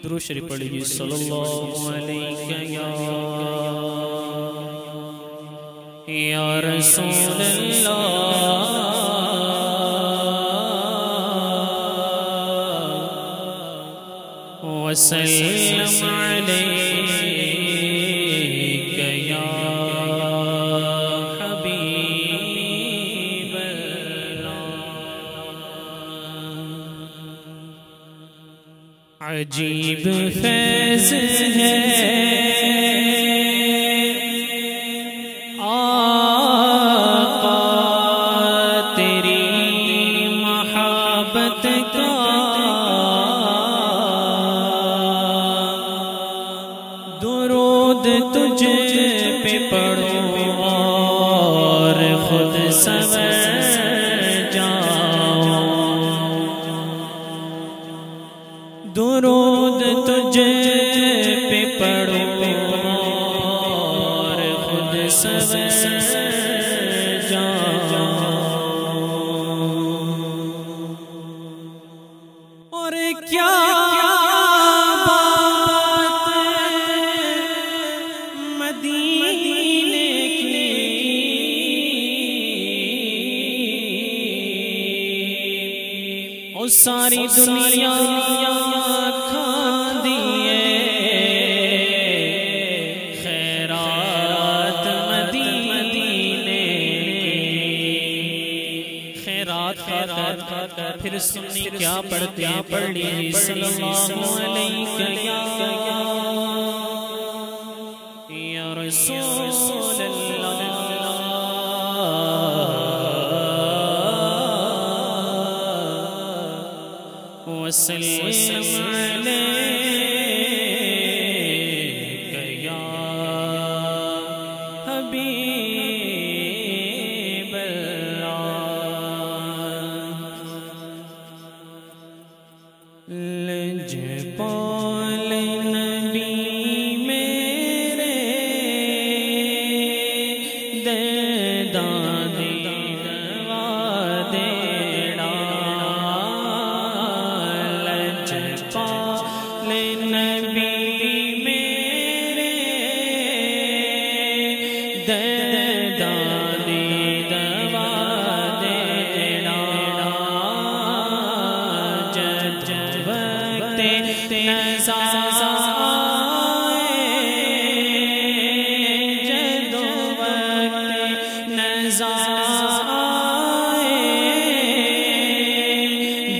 درود شریف پڑھیے صلی اللہ علیہ یا رسول اللہ وسلم علیک یا حبیب اللہ۔ عجیب فیض ہے آقا تیری محبت کا، درود تجھ پہ پڑھو اور خود سنور جاؤ، درود تجھ پہ پڑھو اور خود سنور جاؤ۔ اور کیا ساری دنیا کھان دیے خیرات مدینے، خیرات پھر سنی کیا پڑھتے ہیں، پڑھ لیجیے صلی اللہ علیہ یا رسول اللہ وسلم علیک یا حبیب اللہ۔ لجپال نبی میرے درداں دی دوا دینا، نبی میرے درداں دی دوا دینا، جب وقت نزا آئے، جب وقت نزا آئے،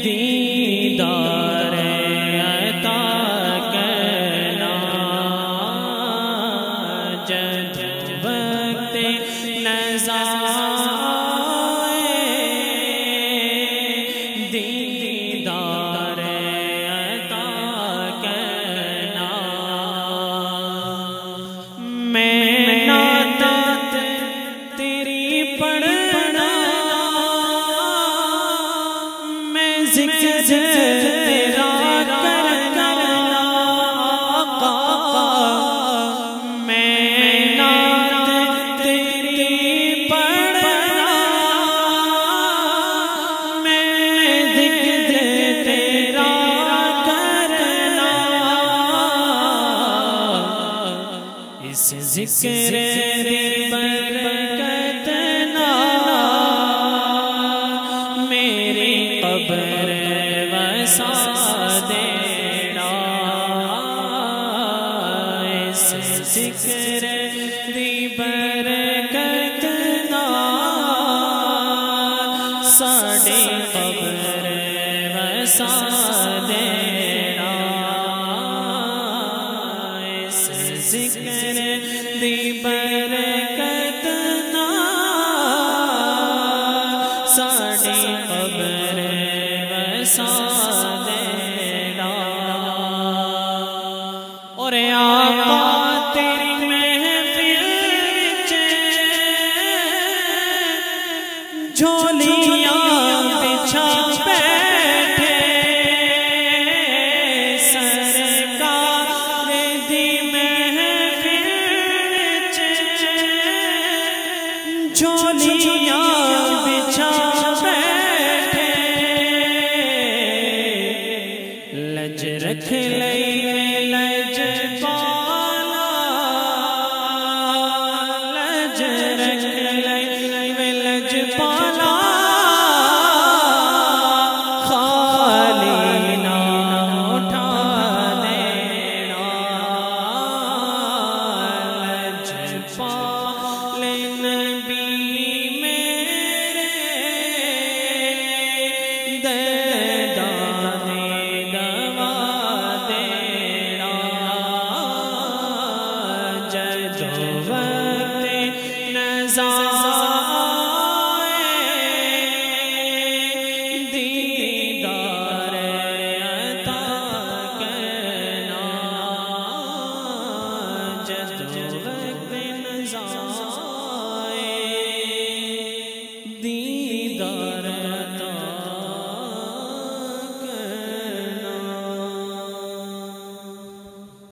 دیدار دیدار عطا کرنا، میں نعت تیری پڑھنا، میں ذکر تیرا کرنا، آقا میں نعت تیری پڑھنا، اس ذکر دی برکت نال میری قبر وسا دینا، اس ذکر دی برکت نال ساڈی قبر وسا دینا، ذکر دی برکت نال ساڈی قبر وسا دینا۔ اور آقا تیری محفل وچ جھولیاں بچھا بیٹھے، سرکار دی جھولیاں بچھا بیٹھے، لج رکھ لئی لج پالا لج رکھ لے لج پالا خالی نہ اٹھا دینا لج پال نبی میرے دیدار عطا کرنا جد وقت نظر